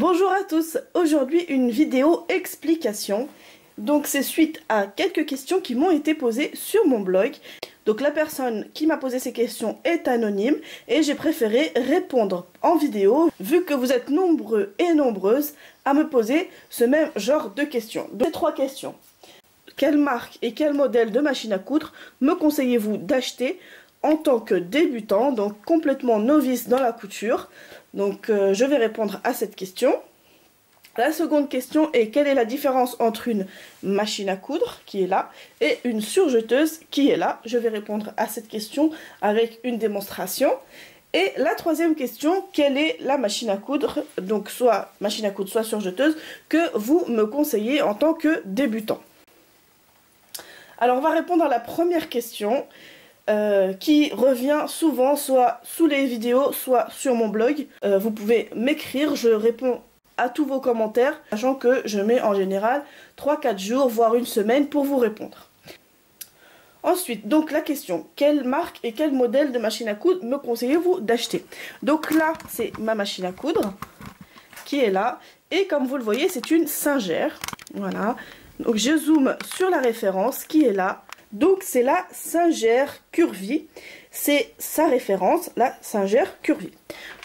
Bonjour à tous, aujourd'hui une vidéo explication. Donc c'est suite à quelques questions qui m'ont été posées sur mon blog. Donc la personne qui m'a posé ces questions est anonyme et j'ai préféré répondre en vidéo vu que vous êtes nombreux et nombreuses à me poser ce même genre de questions. Donc, ces trois questions. Quelle marque et quel modèle de machine à coudre me conseillez-vous d'acheter en tant que débutant, donc complètement novice dans la couture? Donc je vais répondre à cette question. La seconde question est quelle est la différence entre une machine à coudre qui est là et une surjeteuse qui est là. Je vais répondre à cette question avec une démonstration. Et la troisième question, quelle est la machine à coudre, donc soit machine à coudre soit surjeteuse, que vous me conseillez en tant que débutant? Alors on va répondre à la première question. Qui revient souvent soit sous les vidéos soit sur mon blog. Vous pouvez m'écrire, je réponds à tous vos commentaires, sachant que je mets en général 3-4 jours voire une semaine pour vous répondre. Ensuite, donc la question, quelle marque et quel modèle de machine à coudre me conseillez-vous d'acheter? Donc là, c'est ma machine à coudre qui est là et comme vous le voyez, c'est une Singer. Voilà. Donc je zoome sur la référence qui est là. Donc c'est la Singer Curvy, c'est sa référence, la Singer Curvy.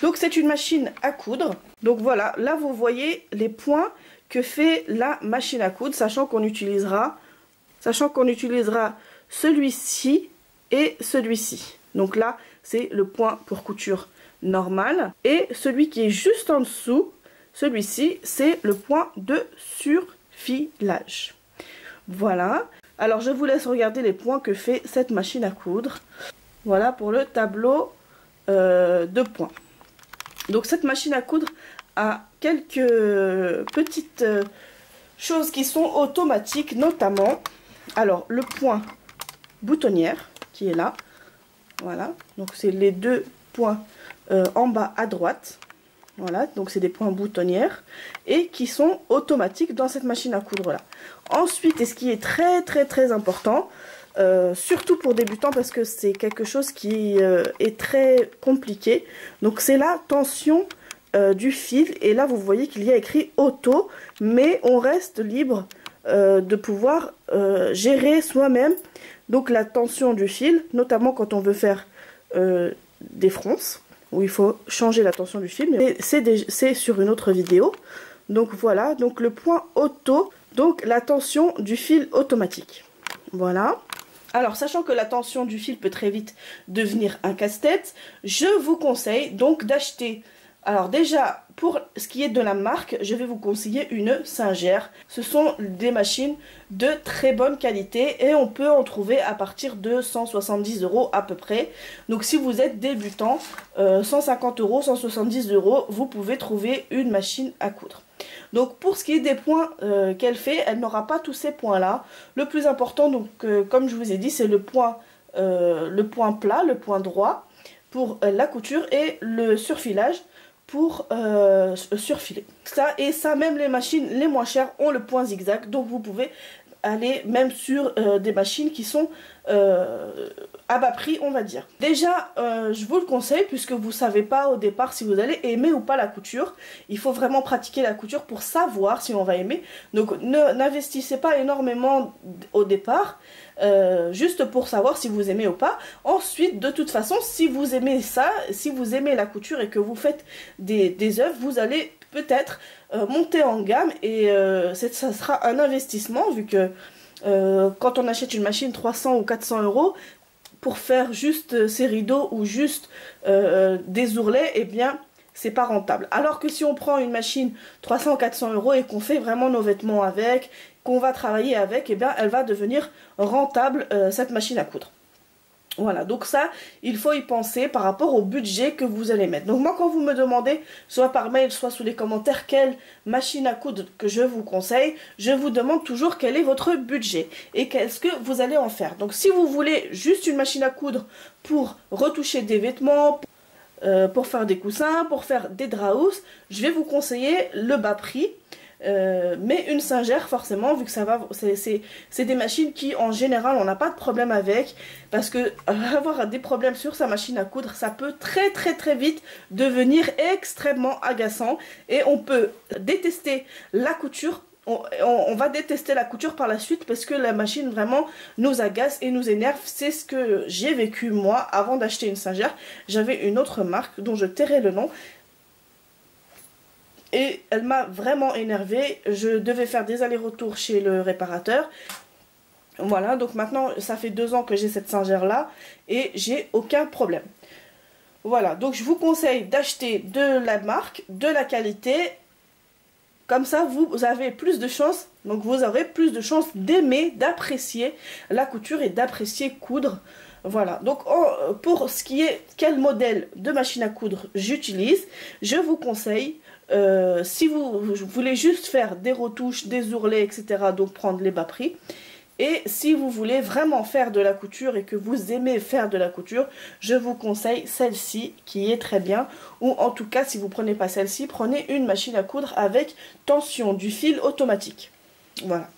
Donc c'est une machine à coudre. Donc voilà, là vous voyez les points que fait la machine à coudre, sachant qu'on utilisera celui-ci et celui-ci. Donc là c'est le point pour couture normale et celui qui est juste en dessous, celui-ci, c'est le point de surfilage. Voilà. Alors je vous laisse regarder les points que fait cette machine à coudre. Voilà pour le tableau de points. Donc cette machine à coudre a quelques petites choses qui sont automatiques, notamment alors le point boutonnière qui est là. Voilà, donc c'est les deux points en bas à droite. Voilà, donc c'est des points boutonnières et qui sont automatiques dans cette machine à coudre là. Ensuite, et ce qui est très important, surtout pour débutants parce que c'est quelque chose qui est très compliqué, donc c'est la tension du fil. Et là vous voyez qu'il y a écrit auto, mais on reste libre de pouvoir gérer soi-même donc la tension du fil, notamment quand on veut faire des fronces, où il faut changer la tension du fil, mais c'est sur une autre vidéo. Donc voilà, donc le point auto, donc la tension du fil automatique. Voilà. Alors sachant que la tension du fil peut très vite devenir un casse-tête, je vous conseille donc d'acheter. Alors déjà, pour ce qui est de la marque, je vais vous conseiller une Singer. Ce sont des machines de très bonne qualité et on peut en trouver à partir de 170 € à peu près. Donc si vous êtes débutant, 150 €, 170 €, vous pouvez trouver une machine à coudre. Donc pour ce qui est des points qu'elle fait, elle n'aura pas tous ces points là. Le plus important, donc comme je vous ai dit, c'est le point plat, le point droit pour la couture et le surfilage pour surfiler. Ça, même les machines les moins chères ont le point zigzag, donc vous pouvez aller même sur des machines qui sont à bas prix, on va dire. Déjà, je vous le conseille puisque vous savez pas au départ si vous allez aimer ou pas la couture. Il faut vraiment pratiquer la couture pour savoir si on va aimer. Donc n'investissez pas énormément au départ, juste pour savoir si vous aimez ou pas. Ensuite, de toute façon, si vous aimez ça, si vous aimez la couture et que vous faites des œuvres, vous allez peut-être monter en gamme et ça sera un investissement vu que quand on achète une machine 300 ou 400 €, pour faire juste ses rideaux ou juste des ourlets, eh bien c'est pas rentable. Alors que si on prend une machine 300 ou 400 € et qu'on fait vraiment nos vêtements avec, qu'on va travailler avec, eh bien elle va devenir rentable cette machine à coudre. Voilà, donc ça, il faut y penser par rapport au budget que vous allez mettre. Donc moi, quand vous me demandez, soit par mail, soit sous les commentaires, quelle machine à coudre que je vous conseille, je vous demande toujours quel est votre budget et qu'est-ce que vous allez en faire. Donc si vous voulez juste une machine à coudre pour retoucher des vêtements, pour faire des coussins, pour faire des draps, je vais vous conseiller le bas prix. mais une singère forcément, vu que ça va, c'est des machines qui en général on n'a pas de problème avec, parce que avoir des problèmes sur sa machine à coudre, ça peut très vite devenir extrêmement agaçant, et on peut détester la couture. On va détester la couture par la suite parce que la machine vraiment nous agace et nous énerve. C'est ce que j'ai vécu moi avant d'acheter une singère. J'avais une autre marque dont je tairai le nom. Et elle m'a vraiment énervée. Je devais faire des allers-retours chez le réparateur. Voilà, donc maintenant ça fait 2 ans que j'ai cette singère là et j'ai aucun problème. Voilà, donc je vous conseille d'acheter de la marque, de la qualité. Comme ça, vous avez plus de chance, donc vous aurez plus de chance d'aimer, d'apprécier la couture et d'apprécier coudre. Voilà, donc pour ce qui est quel modèle de machine à coudre j'utilise, je vous conseille, si vous voulez juste faire des retouches, des ourlets, etc., donc prendre les bas prix. Et si vous voulez vraiment faire de la couture et que vous aimez faire de la couture, je vous conseille celle-ci qui est très bien. Ou en tout cas, si vous ne prenez pas celle-ci, prenez une machine à coudre avec tension du fil automatique. Voilà.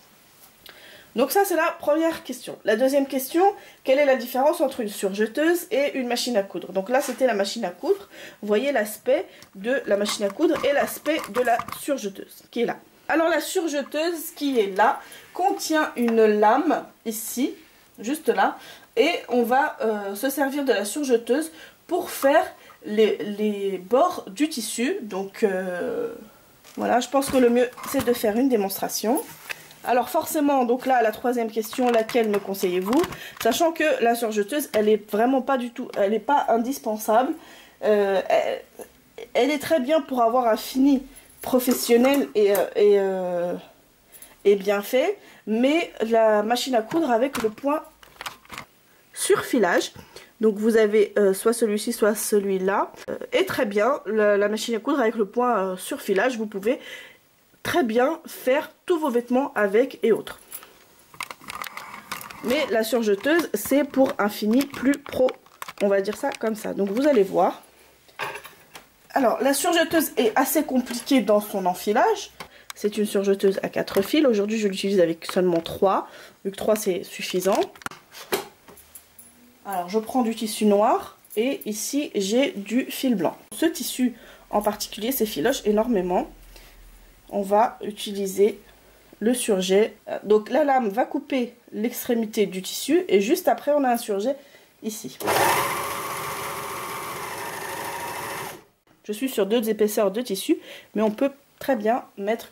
Donc ça, c'est la première question. La deuxième question, quelle est la différence entre une surjeteuse et une machine à coudre? Donc là, c'était la machine à coudre. Vous voyez l'aspect de la machine à coudre et l'aspect de la surjeteuse qui est là. Alors la surjeteuse qui est là contient une lame ici, juste là, et on va se servir de la surjeteuse pour faire les bords du tissu. Donc voilà, je pense que le mieux c'est de faire une démonstration. Alors forcément, donc là la troisième question, laquelle me conseillez-vous? Sachant que la surjeteuse, elle est vraiment pas du tout, elle n'est pas indispensable. Elle est très bien pour avoir un fini professionnel et bien fait, mais la machine à coudre avec le point surfilage, donc vous avez soit celui-ci soit celui-là, est très bien. La machine à coudre avec le point surfilage, vous pouvez très bien faire tous vos vêtements avec et autres. Mais la surjeteuse, c'est pour un fini plus pro, on va dire ça comme ça. Donc vous allez voir. Alors, la surjeteuse est assez compliquée dans son enfilage. C'est une surjeteuse à 4 fils. Aujourd'hui, je l'utilise avec seulement 3. Vu que 3, c'est suffisant. Alors, je prends du tissu noir. Et ici, j'ai du fil blanc. Ce tissu, en particulier, s'effiloche énormément. On va utiliser le surjet. Donc, la lame va couper l'extrémité du tissu. Et juste après, on a un surjet ici. Je suis sur 2 épaisseurs de tissu, mais on peut très bien mettre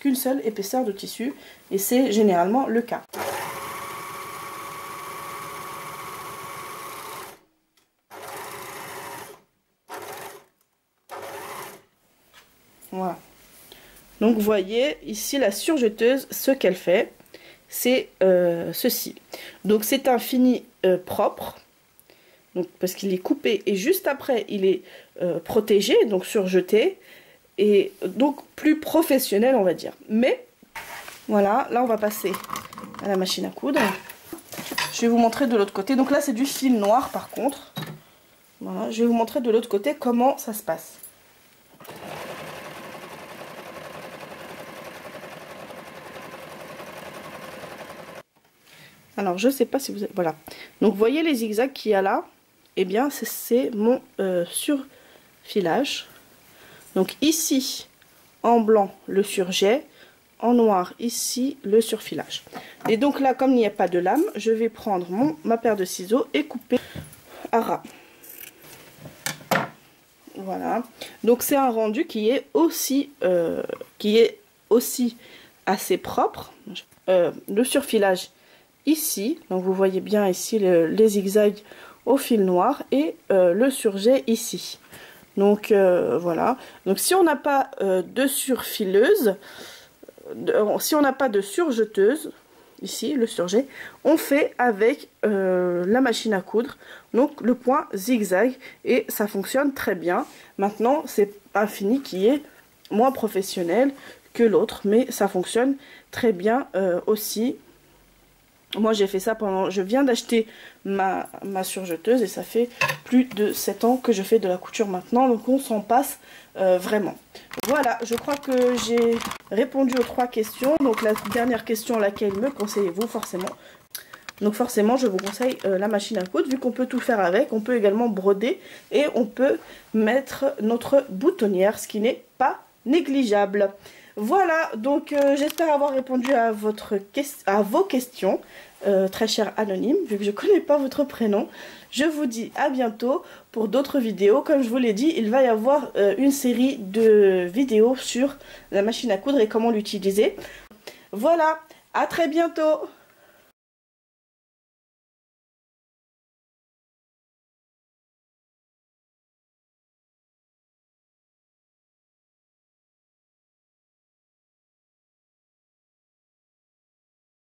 qu'une seule épaisseur de tissu, et c'est généralement le cas. Voilà. Donc vous voyez ici la surjeteuse, ce qu'elle fait, c'est ceci. Donc c'est un fini propre. Donc, parce qu'il est coupé et juste après il est protégé, donc surjeté, et donc plus professionnel on va dire. Mais voilà, là on va passer à la machine à coudre. Je vais vous montrer de l'autre côté. Donc là c'est du fil noir par contre. Voilà, je vais vous montrer de l'autre côté comment ça se passe. Alors je sais pas si vous avez... Voilà. Donc vous voyez les zigzags qu'il y a là? Eh bien c'est mon surfilage. Donc ici en blanc le surjet, en noir ici le surfilage. Et donc là comme il n'y a pas de lame, je vais prendre ma paire de ciseaux et couper à ras. Voilà. Donc c'est un rendu qui est aussi assez propre. Le surfilage ici, donc vous voyez bien ici les zigzags au fil noir et le surjet ici. Donc voilà. Donc si on n'a pas de surfileuse, si on n'a pas de surjeteuse, ici le surjet, on fait avec la machine à coudre, donc le point zigzag, et ça fonctionne très bien. Maintenant c'est un fini qui est moins professionnel que l'autre, mais ça fonctionne très bien aussi. Moi j'ai fait ça pendant, je viens d'acheter ma surjeteuse et ça fait plus de 7 ans que je fais de la couture maintenant, donc on s'en passe vraiment. Voilà, je crois que j'ai répondu aux 3 questions. Donc la dernière question, laquelle me conseillez-vous? Forcément. Donc forcément je vous conseille la machine à coudre, vu qu'on peut tout faire avec. On peut également broder et on peut mettre notre boutonnière, ce qui n'est pas négligeable. Voilà, donc j'espère avoir répondu à vos questions, très cher anonyme, vu que je ne connais pas votre prénom. Je vous dis à bientôt pour d'autres vidéos. Comme je vous l'ai dit, il va y avoir une série de vidéos sur la machine à coudre et comment l'utiliser. Voilà, à très bientôt!